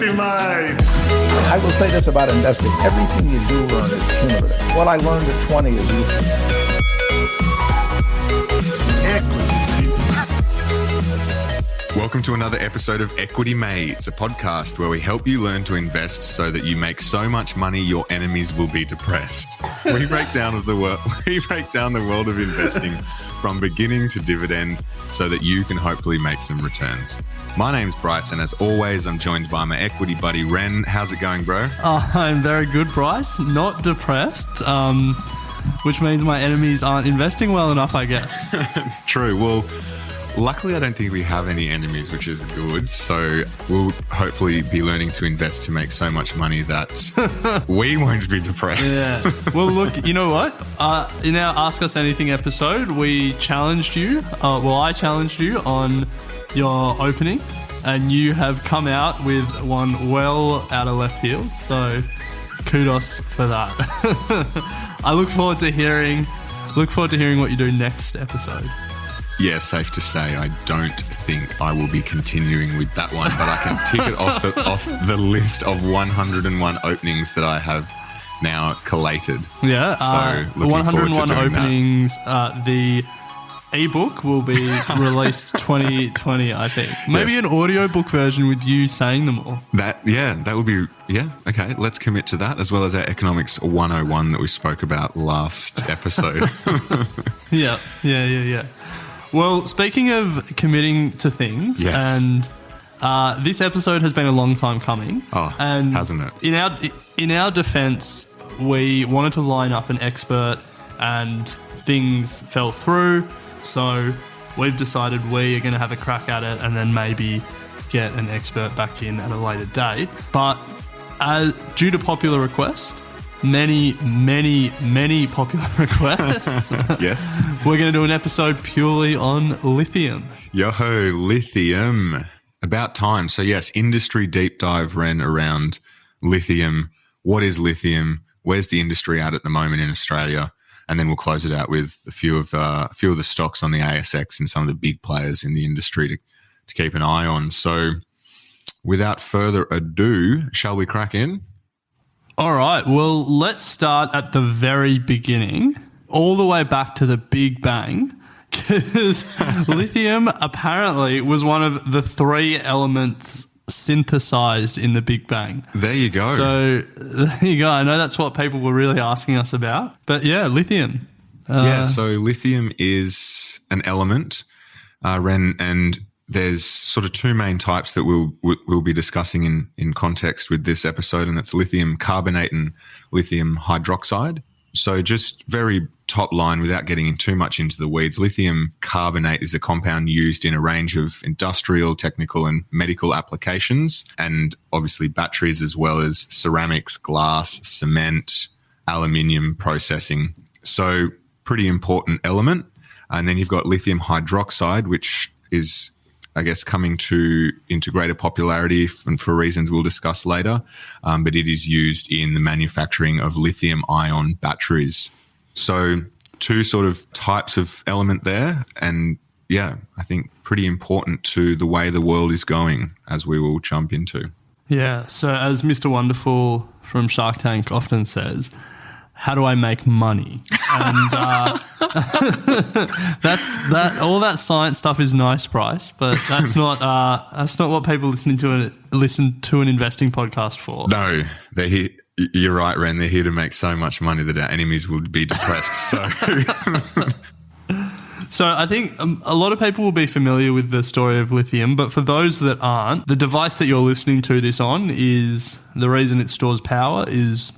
Equity Mates. I will say this about investing. Everything you do learn is cumulative. What I learned at 20 is useful. Welcome to another episode of Equity Mates, a podcast where we help you learn to invest so that you make so much money your enemies will be depressed. We break down the world of investing from beginning to dividend so that you can hopefully make some returns. My name's Bryce, and as always, I'm joined by my equity buddy, Ren. How's it going, bro? I'm very good, Bryce. Not depressed, which means my enemies aren't investing well enough, I guess. True. Well, luckily, I don't think we have any enemies, which is good. So we'll hopefully be learning to invest to make so much money that we won't be depressed. Yeah. Well, look, you know what? In our Ask Us Anything episode, we challenged you. I challenged you on your opening, and you have come out with one well out of left field. So kudos for that. I look forward to hearing what you do next episode. Yeah, safe to say I don't think I will be continuing with that one, but I can tick it off the list of 101 openings that I have now collated. Yeah, so 101 openings. The ebook will be released 2020, I think. Maybe Yes. an audiobook version with you saying them all. That would be, okay, let's commit to that, as well as our Economics 101 that we spoke about last episode. Yeah. Well, speaking of committing to things, Yes. and this episode has been a long time coming. Oh, and hasn't it? In our defense, we wanted to line up an expert, and things fell through. So we've decided we are going to have a crack at it, and then maybe get an expert back in at a later date. But due to popular request, many popular requests. Yes. We're going to do an episode purely on lithium. Yo-ho, lithium. About time. So yes, industry deep dive, Ren, around lithium. What is lithium? Where's the industry at the moment in Australia? And then we'll close it out with a few of the stocks on the ASX and some of the big players in the industry to keep an eye on. So without further ado, shall we crack in? All right. Well, let's start at the very beginning, all the way back to the Big Bang, because lithium apparently was one of the three elements synthesized in the Big Bang. There you go. So there you go. I know that's what people were really asking us about. But yeah, lithium. So lithium is an element, Ren, and there's sort of two main types that we'll be discussing in context with this episode, and that's lithium carbonate and lithium hydroxide. So just very top line, without getting in too much into the weeds, lithium carbonate is a compound used in a range of industrial, technical and medical applications, and obviously batteries, as well as ceramics, glass, cement, aluminium processing. So pretty important element. And then you've got lithium hydroxide, which is, I guess, coming into greater popularity and for reasons we'll discuss later. But it is used in the manufacturing of lithium-ion batteries. So two sort of types of element there. And yeah, I think pretty important to the way the world is going, as we will jump into. Yeah. So as Mr. Wonderful from Shark Tank often says, how do I make money? And that's all that science stuff is nice, Bryce, but that's not what people listen to an investing podcast for. No, they're here. You're right, Ren. They're here to make so much money that our enemies would be depressed. So I think a lot of people will be familiar with the story of lithium, but for those that aren't, the device that you're listening to this on is the reason it stores power is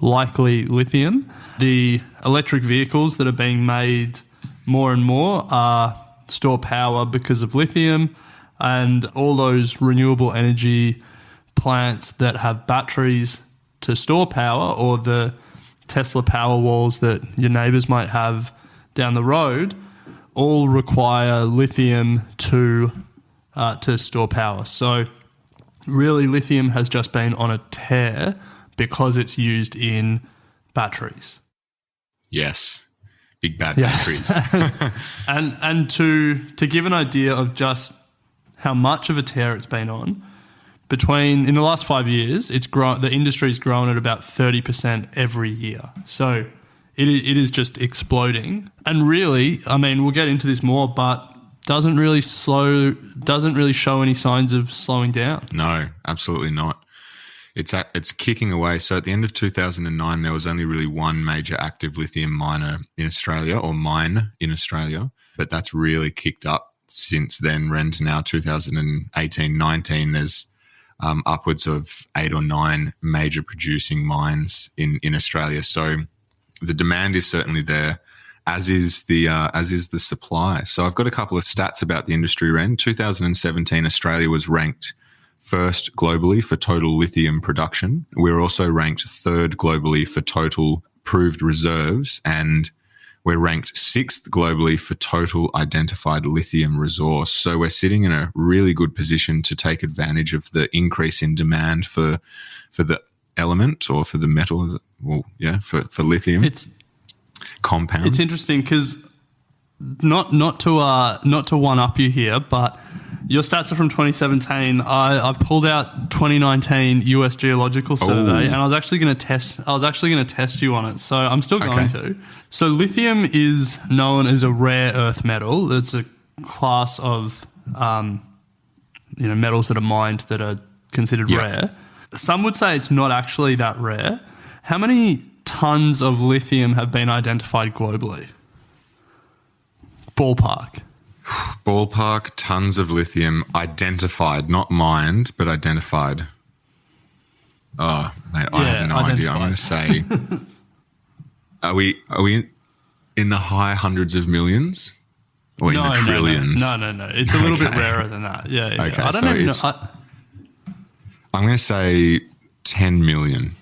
likely lithium. The electric vehicles that are being made more and more store power because of lithium, and all those renewable energy plants that have batteries to store power, or the Tesla power walls that your neighbours might have down the road, all require lithium to store power. So really, lithium has just been on a tear because it's used in batteries. Yes. Big bad batteries. and to give an idea of just how much of a tear it's been on, in the last 5 years, it's grown. The industry's grown at about 30% every year. So it is just exploding. And really, I mean, we'll get into this more, but doesn't really show any signs of slowing down. No, absolutely not. It's kicking away. So at the end of 2009, there was only really one major active lithium miner in Australia, or mine in Australia, but that's really kicked up since then. Ren to now 2018-19, there's upwards of 8 or 9 major producing mines in Australia. So the demand is certainly there, as is the supply. So I've got a couple of stats about the industry, Ren. 2017, Australia was ranked first globally for total lithium production. We're also ranked third globally for total proved reserves, and we're ranked 6th globally for total identified lithium resource. So we're sitting in a really good position to take advantage of the increase in demand for the element, or for the metal, for lithium. It's compound. It's interesting because not to one up you here, but your stats are from 2017. I've pulled out 2019 US Geological Survey, and I was actually going to test you on it. So I'm still going to. So lithium is known as a rare earth metal. It's a class of metals that are mined that are considered rare. Some would say it's not actually that rare. How many tons of lithium have been identified globally? Ballpark. Ballpark, tons of lithium identified, not mined, but identified. Oh, mate, I have no idea. I'm going to say, are we in the high hundreds of millions, or in the trillions? No. It's a little bit rarer than that. Yeah. Okay, I don't even know. I'm going to say 10 million.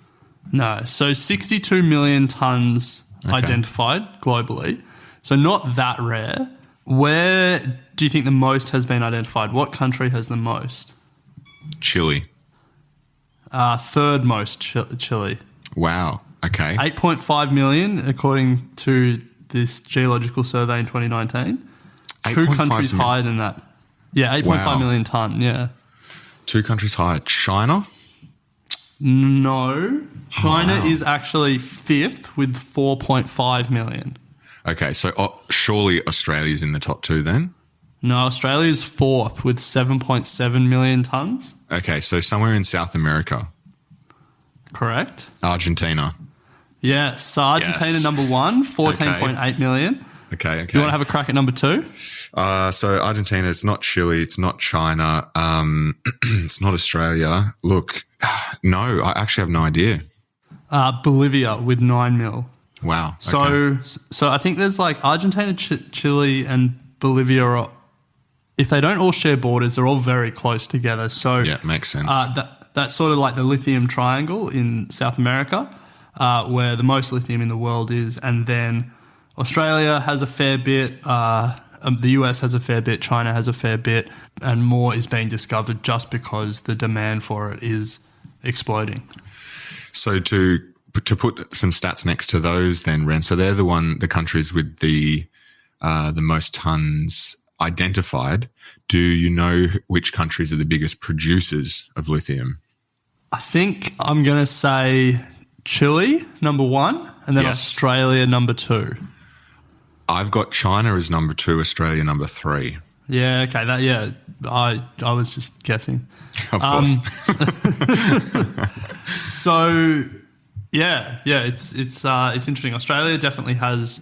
No, so 62 million tons identified globally. So not that rare. Where do you think the most has been identified? What country has the most? Chile. Third most, Chile. Wow. Okay. 8.5 million, according to this geological survey in 2019. 2 countries higher than that. Yeah, 8.5 million ton, yeah. 2 countries higher. China? No. China is actually 5th with 4.5 million. Okay, so surely Australia's in the top 2 then? No, Australia's 4th with 7.7 million tonnes. Okay, so somewhere in South America. Correct. Argentina. Yeah, so Argentina number 1, 14.8 million. Okay. You want to have a crack at number 2? So Argentina, it's not Chile, it's not China, it's not Australia. Look, no, I actually have no idea. Bolivia with 9 mil. Wow. So I think there's like Argentina, Chile, and Bolivia are, if they don't all share borders, they're all very close together. So yeah, makes sense. That's sort of like the lithium triangle in South America, where the most lithium in the world is, and then Australia has a fair bit. The US has a fair bit. China has a fair bit, and more is being discovered just because the demand for it is exploding. So to put some stats next to those then, Ren, so they're the countries with the most tons identified. Do you know which countries are the biggest producers of lithium? I think I'm going to say Chile, number 1, and then Australia, number 2. I've got China as number 2, Australia number 3. Yeah, okay. I was just guessing. Of course. So it's interesting. Australia definitely has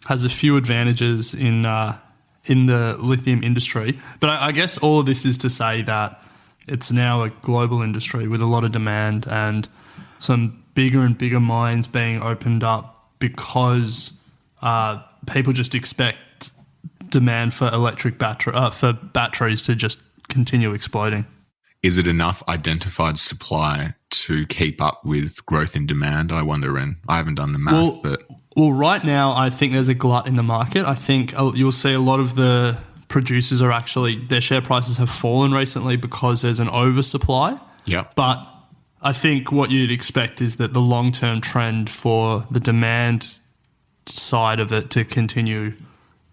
a few advantages in the lithium industry, but I guess all of this is to say that it's now a global industry with a lot of demand and some bigger and bigger mines being opened up because people just expect demand for for batteries to just continue exploding. Is it enough identified supply to keep up with growth in demand? I wonder, Ren. I haven't done the math, Well, right now, I think there's a glut in the market. I think you'll see a lot of the producers are actually, their share prices have fallen recently because there's an oversupply. Yeah. But I think what you'd expect is that the long-term trend for the demand side of it to continue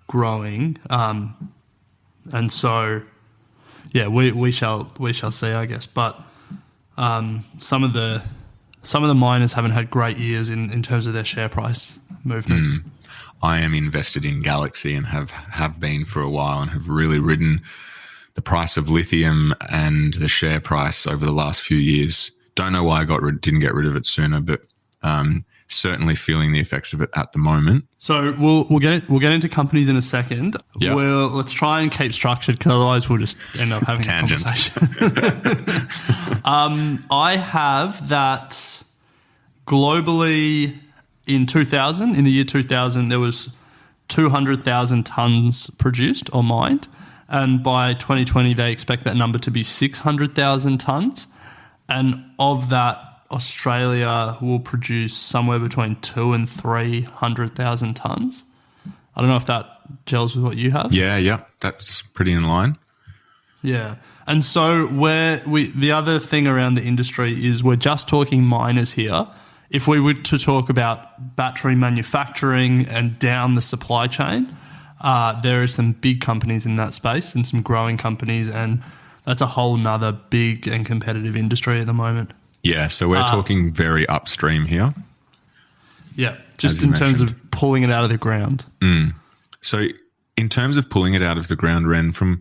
growing. And so yeah, we shall see, I guess. But some of the miners haven't had great years in terms of their share price movements. I am invested in Galaxy and have been for a while, and have really ridden the price of lithium and the share price over the last few years. Don't know why I didn't get rid of it sooner, but certainly feeling the effects of it at the moment. So we'll get into companies in a second. Yep. Let's try and keep structured, because otherwise we'll just end up having Tangent. a conversation. I have that globally in the year 2000, there was 200,000 tons produced or mined, and by 2020 they expect that number to be 600,000 tons, and of that, Australia will produce somewhere between 200,000 and 300,000 tons. I don't know if that gels with what you have. Yeah, that's pretty in line. Yeah. And so the other thing around the industry is we're just talking miners here. If we were to talk about battery manufacturing and down the supply chain, there are some big companies in that space and some growing companies, and that's a whole nother big and competitive industry at the moment. Yeah, so we're talking very upstream here. Yeah, just in terms of pulling it out of the ground. So in terms of pulling it out of the ground, Ren, from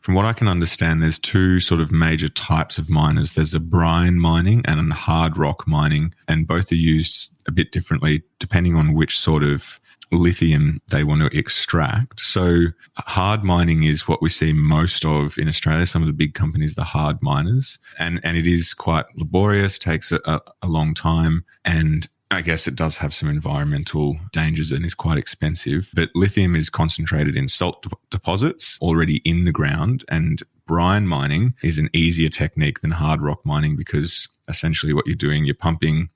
what I can understand, there's two sort of major types of miners. There's a brine mining and a hard rock mining, and both are used a bit differently depending on which sort of lithium they want to extract. So hard mining is what we see most of in Australia. Some of the big companies, the hard miners, and it is quite laborious, takes a long time, and I guess it does have some environmental dangers and is quite expensive. But lithium is concentrated in salt deposits already in the ground, and brine mining is an easier technique than hard rock mining, because essentially what you're doing, you're pumping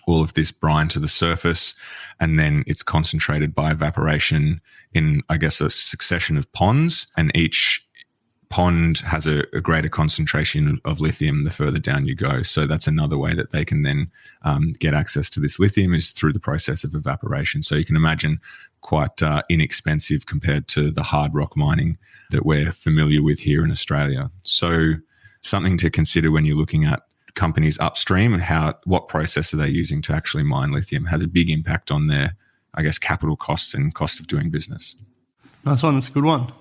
all of this brine to the surface, and then it's concentrated by evaporation in, I guess, a succession of ponds, and each pond has a greater concentration of lithium the further down you go. So that's another way that they can then get access to this lithium, is through the process of evaporation. So you can imagine quite inexpensive compared to the hard rock mining that we're familiar with here in Australia. So something to consider when you're looking at companies upstream and what process are they using to actually mine lithium has a big impact on their, I guess, capital costs and cost of doing business. Nice one. That's a good one.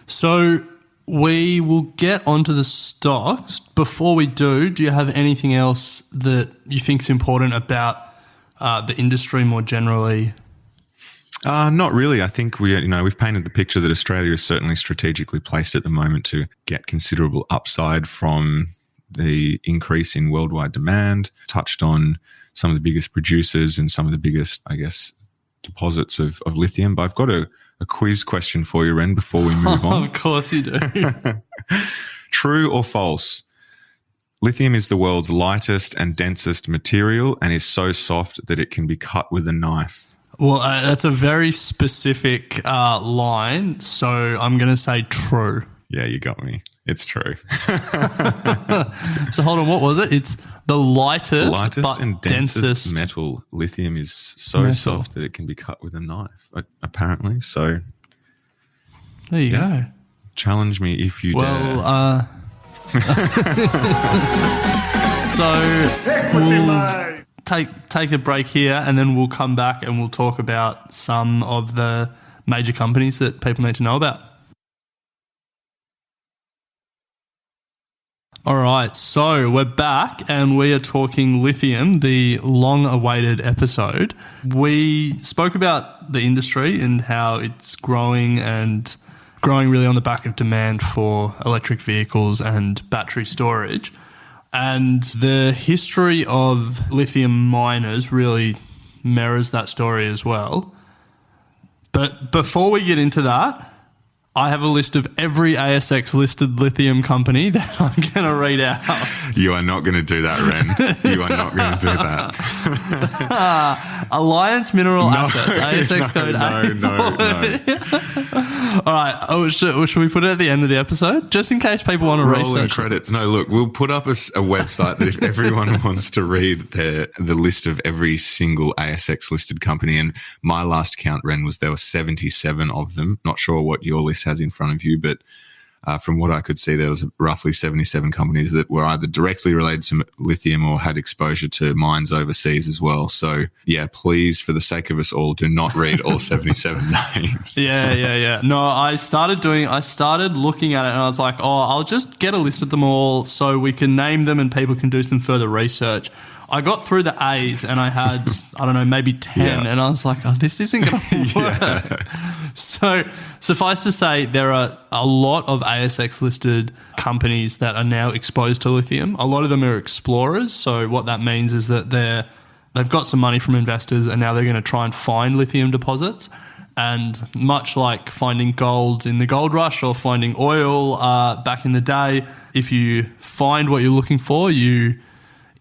So we will get onto the stocks. Before we do you have anything else that you think is important about the industry more generally? Not really. I think we've painted the picture that Australia is certainly strategically placed at the moment to get considerable upside from the increase in worldwide demand, touched on some of the biggest producers and some of the biggest, I guess, deposits of lithium. But I've got a quiz question for you, Ren, before we move on. Of course you do. True or false? Lithium is the world's lightest and densest material and is so soft that it can be cut with a knife. Well, that's a very specific line, so I'm going to say true. Yeah, you got me. It's true. So hold on, what was it? It's the lightest but and densest metal. Lithium is so soft that it can be cut with a knife, apparently. So there you go. Challenge me if you dare. Well, so we'll take a break here, and then we'll come back and we'll talk about some of the major companies that people need to know about. All right, so we're back and we are talking lithium, the long-awaited episode. We spoke about the industry and how it's growing really on the back of demand for electric vehicles and battery storage. And the history of lithium miners really mirrors that story as well. But before we get into that, I have a list of every ASX-listed lithium company that I'm going to read out. You are not going to do that, Ren. You are not going to do that. Alliance Mineral Assets, ASX code No. All right, should we put it at the end of the episode? Just in case people want to Rolling research credits. No, look, we'll put up a website that if everyone wants to read the list of every single ASX-listed company, and my last count, Ren, was there were 77 of them. Not sure what your list has in front of you, but From what I could see, there was roughly 77 companies that were either directly related to lithium or had exposure to mines overseas as well. So, yeah, please, for the sake of us all, do not read all 77 names. Yeah. No, I started looking at it and I was like, I'll just get a list of them all so we can name them and people can do some further research. I got through the A's and I had, I don't know, maybe 10 and I was like, this isn't going to work. So suffice to say, there are a lot of ASX listed companies that are now exposed to lithium. A lot of them are explorers. So what that means is that they've got some money from investors and now they're going to try and find lithium deposits. And much like finding gold in the gold rush or finding oil back in the day, if you find what you're looking for, you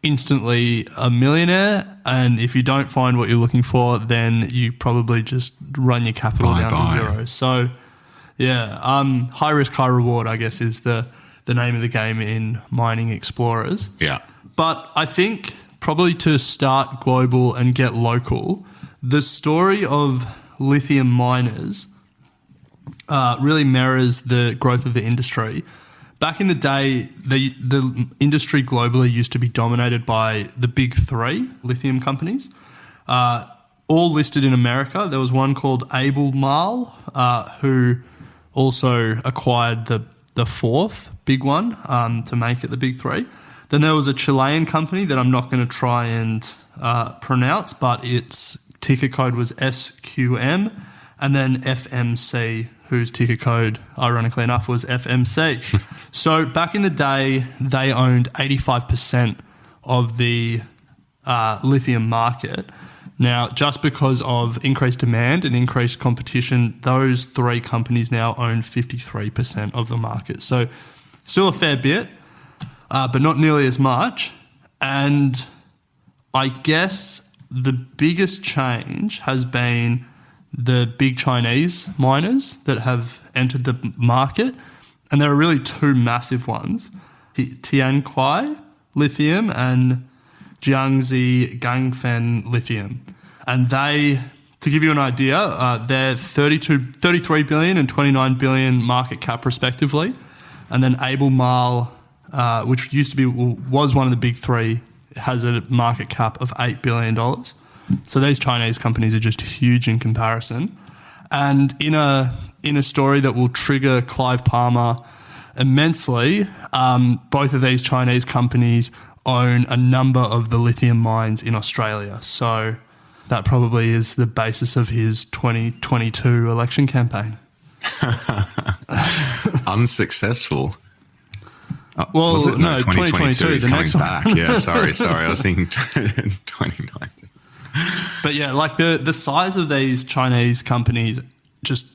instantly a millionaire, and if you don't find what you're looking for, then you probably just run your capital down to zero. So, yeah, high risk, high reward, I guess, is the name of the game in mining explorers. Yeah. But I think probably to start global and get local, the story of lithium miners really mirrors the growth of the industry. Back in the day, the industry globally used to be dominated by the big three lithium companies, all listed in America. There was one called Albemarle, who also acquired the fourth big one to make it the big three. Then there was a Chilean company that I'm not going to try and pronounce, but its ticker code was SQM, and then FMC, whose ticker code, ironically enough, was FMC. So back in the day, they owned 85% of the lithium market. Now, just because of increased demand and increased competition, those three companies now own 53% of the market. So still a fair bit, but not nearly as much. And I guess the biggest change has been the big Chinese miners that have entered the market. And there are really two massive ones, Tianqi Lithium and Jiangxi Gangfen Lithium. And they, to give you an idea, they're 33 billion and 29 billion market cap respectively. And then Albemarle, which was one of the big three, has a market cap of $8 billion. So these Chinese companies are just huge in comparison. And in a story that will trigger Clive Palmer immensely, both of these Chinese companies own a number of the lithium mines in Australia. So that probably is the basis of his 2022 election campaign. Unsuccessful. Well, no, 2022 is the coming next back. one. Yeah, sorry. I was thinking 2019. But yeah, like the size of these Chinese companies just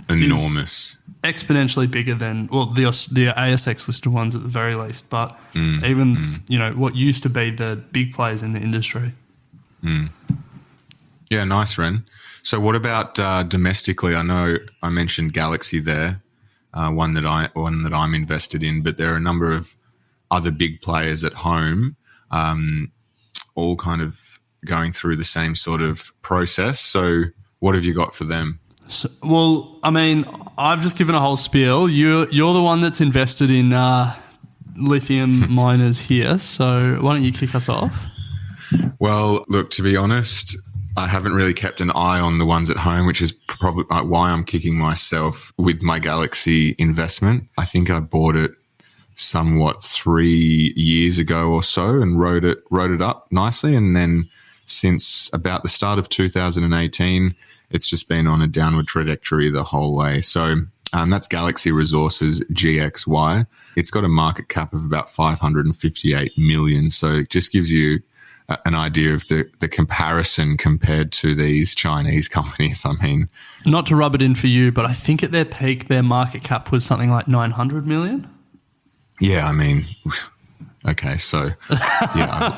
enormous, exponentially bigger than the ASX listed ones at the very least. But even what used to be the big players in the industry. Yeah, nice, Ren. So what about domestically? I know I mentioned Galaxy there, one that I'm invested in, but there are a number of other big players at home, all kind of going through the same sort of process. So what have you got for them? So, well, I mean, I've just given a whole spiel. You're the one that's invested in lithium miners here. So why don't you kick us off? Well, look, to be honest, I haven't really kept an eye on the ones at home, which is probably why I'm kicking myself with my Galaxy investment. I think I bought it somewhat 3 years ago or so and wrote it up nicely. And then since about the start of 2018, it's just been on a downward trajectory the whole way. So that's Galaxy Resources GXY. It's got a market cap of about 558 million. So it just gives you an idea of the comparison compared to these Chinese companies. I mean, not to rub it in for you, but I think at their peak, their market cap was something like 900 million. Yeah, I mean, okay, so yeah,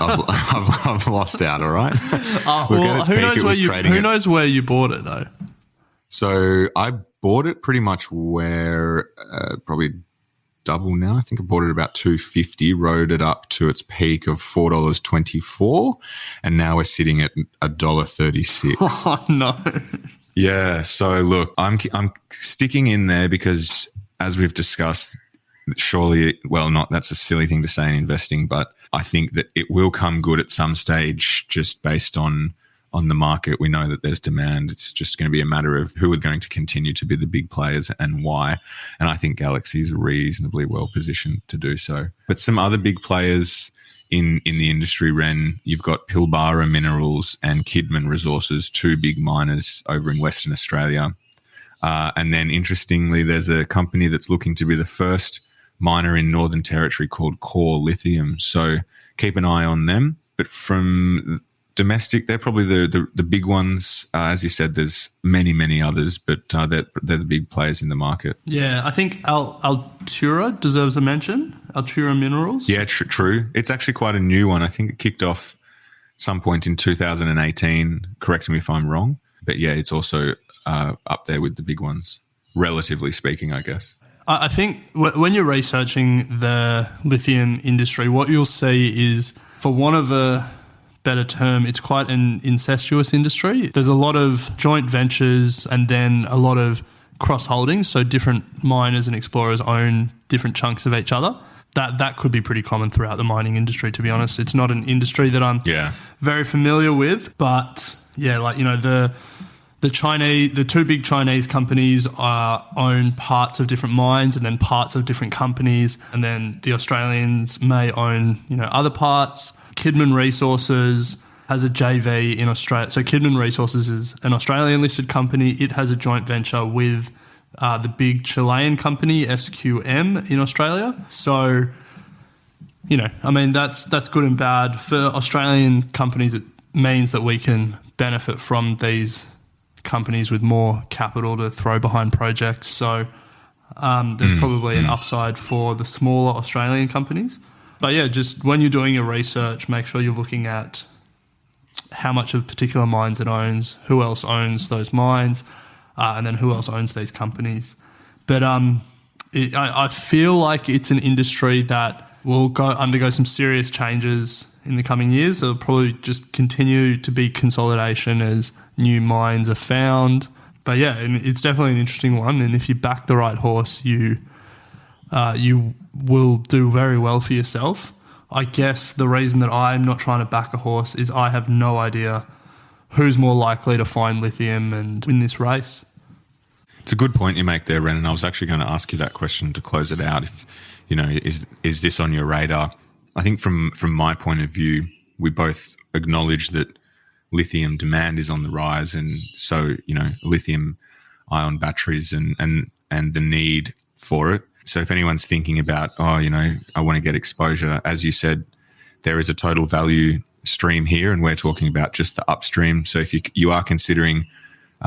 I've lost out. All right. Well, who knows where you bought it though? So I bought it pretty much where probably double now. I think I bought it about $2.50, rode it up to its peak of $4.24, and now we're sitting at $1.36. Oh no. Yeah. So look, I'm sticking in there because as we've discussed, surely, well, not that's a silly thing to say in investing, but I think that it will come good at some stage just based on the market. We know that there's demand. It's just going to be a matter of who are going to continue to be the big players and why. And I think Galaxy is reasonably well positioned to do so. But some other big players in the industry, Ren, you've got Pilbara Minerals and Kidman Resources, two big miners over in Western Australia. And then interestingly, there's a company that's looking to be the first miner in Northern Territory called Core Lithium. So keep an eye on them. But from domestic, they're probably the big ones. As you said, there's many others, but they're the big players in the market. Yeah, I think Altura deserves a mention. Altura Minerals. Yeah, true. It's actually quite a new one. I think it kicked off some point in 2018. Correct me if I'm wrong. But yeah, it's also up there with the big ones, relatively speaking, I guess. I think when you're researching the lithium industry, what you'll see is, for want of a better term, it's quite an incestuous industry. There's a lot of joint ventures and then a lot of cross-holdings, so different miners and explorers own different chunks of each other. That could be pretty common throughout the mining industry, to be honest. It's not an industry that I'm very familiar with, but yeah, like, you know, the two big Chinese companies own parts of different mines and then parts of different companies, and then the Australians may own, you know, other parts. Kidman Resources has a JV in Australia. So Kidman Resources is an Australian listed company. It has a joint venture with the big Chilean company SQM in Australia. So, you know, I mean, that's good and bad. For Australian companies, it means that we can benefit from these companies with more capital to throw behind projects. So there's probably an upside for the smaller Australian companies. But yeah, just when you're doing your research, make sure you're looking at how much of particular mines it owns, who else owns those mines, and then who else owns these companies. But I feel like it's an industry that will undergo some serious changes in the coming years. It'll probably just continue to be consolidation as new mines are found. But yeah, it's definitely an interesting one. And if you back the right horse, you will do very well for yourself. I guess the reason that I'm not trying to back a horse is I have no idea who's more likely to find lithium and win this race. It's a good point you make there, Ren, and I was actually going to ask you that question to close it out. If, you know, is this on your radar? I think from my point of view, we both acknowledge that lithium demand is on the rise, and so, you know, lithium ion batteries and the need for it. So if anyone's thinking about, you know, I want to get exposure, as you said, there is a total value stream here, and we're talking about just the upstream. So if you are considering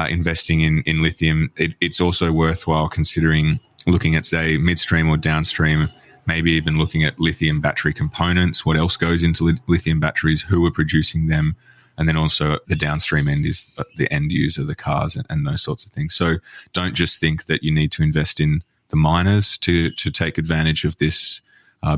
investing in lithium, it's also worthwhile considering looking at, say, midstream or downstream, maybe even looking at lithium battery components, what else goes into lithium batteries, who are producing them, and then also the downstream end is the end user, the cars and those sorts of things. So don't just think that you need to invest in the miners to take advantage of this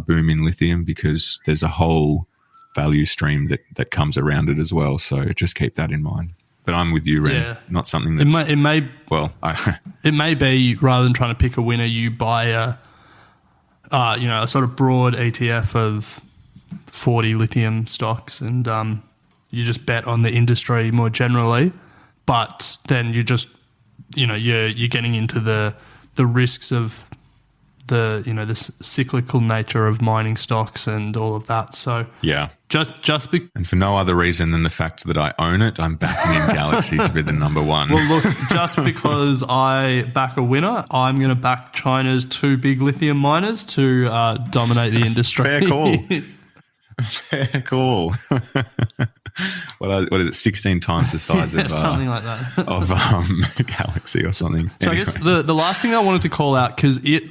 boom in lithium, because there's a whole value stream that comes around it as well. So just keep that in mind. But I'm with you, Ren. Yeah. Not something that's... It may be, rather than trying to pick a winner, you buy a sort of broad ETF of 40 lithium stocks, and you just bet on the industry more generally. But then you just, you know, you're getting into the risks of the cyclical nature of mining stocks and all of that. So yeah, and for no other reason than the fact that I own it, I'm backing in Galaxy to be the number one. Well, look, just because I back a winner, I'm going to back China's two big lithium miners to dominate the industry. Fair call. Fair call. What is it? 16 times the size of something like that of Galaxy or something. So anyway. I guess the last thing I wanted to call out, because it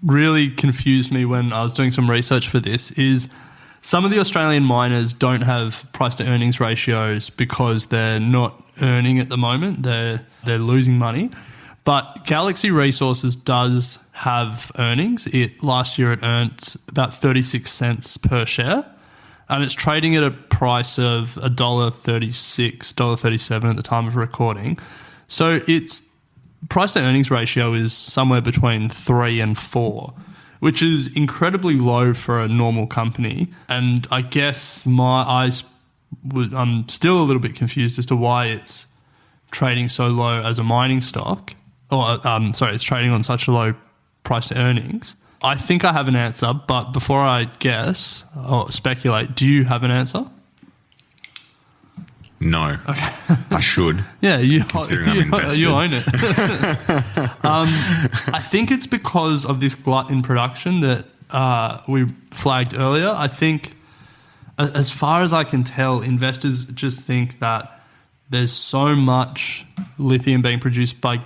really confused me when I was doing some research for this, is some of the Australian miners don't have price to earnings ratios because they're not earning at the moment. They're losing money. But Galaxy Resources does have earnings. Last year it earned about 36 cents per share, and it's trading at a price of $1.36, $1.37 at the time of recording. So it's price to earnings ratio is somewhere between 3 and 4, which is incredibly low for a normal company. And I guess I'm still a little bit confused as to why it's trading so low as a mining stock, it's trading on such a low price to earnings. I think I have an answer, but before I guess or speculate, do you have an answer? No. Okay. I should. Yeah, you invested. own it. I think it's because of this glut in production that we flagged earlier. I think, as far as I can tell, investors just think that there's so much lithium being produced by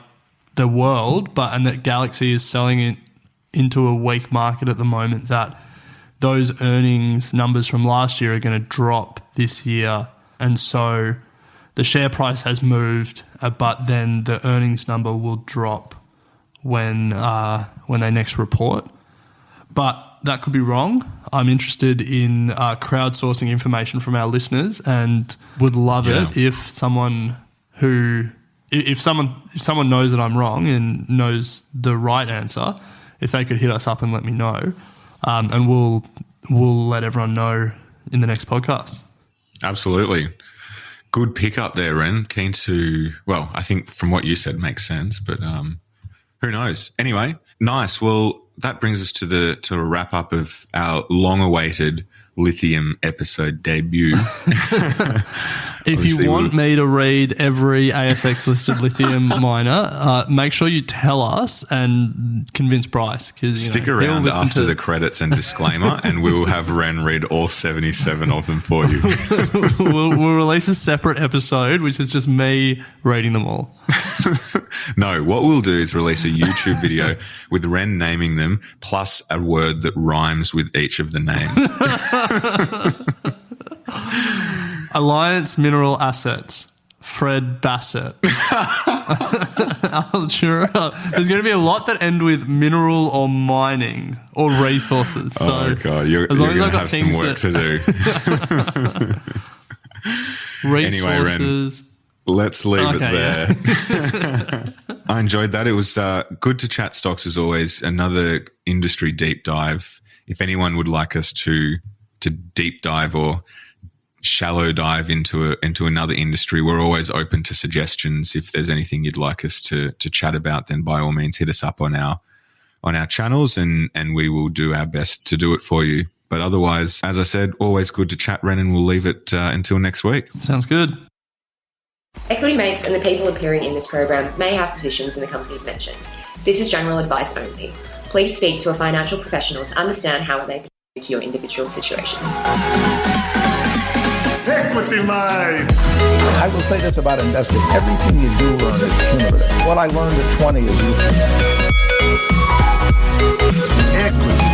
the world, and that Galaxy is selling it into a weak market at the moment, that those earnings numbers from last year are going to drop this year. And so the share price has moved, but then the earnings number will drop when they next report. But that could be wrong. I'm interested in crowdsourcing information from our listeners, and would love it if someone knows that I'm wrong and knows the right answer, if they could hit us up and let me know, and we'll let everyone know in the next podcast. Absolutely. Good pick up there, Ren. Keen to, I think from what you said makes sense, but who knows? Anyway, nice. Well, that brings us to a wrap up of our long-awaited Lithium episode debut. If you want me to read every ASX-listed lithium miner, make sure you tell us and convince Bryce. Stick around after the credits and disclaimer, and we will have Ren read all 77 of them for you. We'll release a separate episode, which is just me reading them all. No, what we'll do is release a YouTube video with Ren naming them, plus a word that rhymes with each of the names. Alliance Mineral Assets, Fred Bassett. Altura. There's going to be a lot that end with mineral or mining or resources. So oh, God, you're going to have some work to do. Resources. Anyway, Ren, let's leave it there. I enjoyed that. It was good to chat stocks as always. Another industry deep dive. If anyone would like us to deep dive or shallow dive into another industry, we're always open to suggestions. If there's anything you'd like us to chat about, then by all means hit us up on our channels, and we will do our best to do it for you. But otherwise, as I said, always good to chat, Ren, and we'll leave it until next week. Sounds good. Equity Mates and the people appearing in this program may have positions in the companies mentioned. This is general advice only. Please speak to a financial professional to understand how it may contribute to your individual situation. Equity Mates! I will say this about investing. Everything you do learn is cumulative. What I learned at 20 is useful. Equity.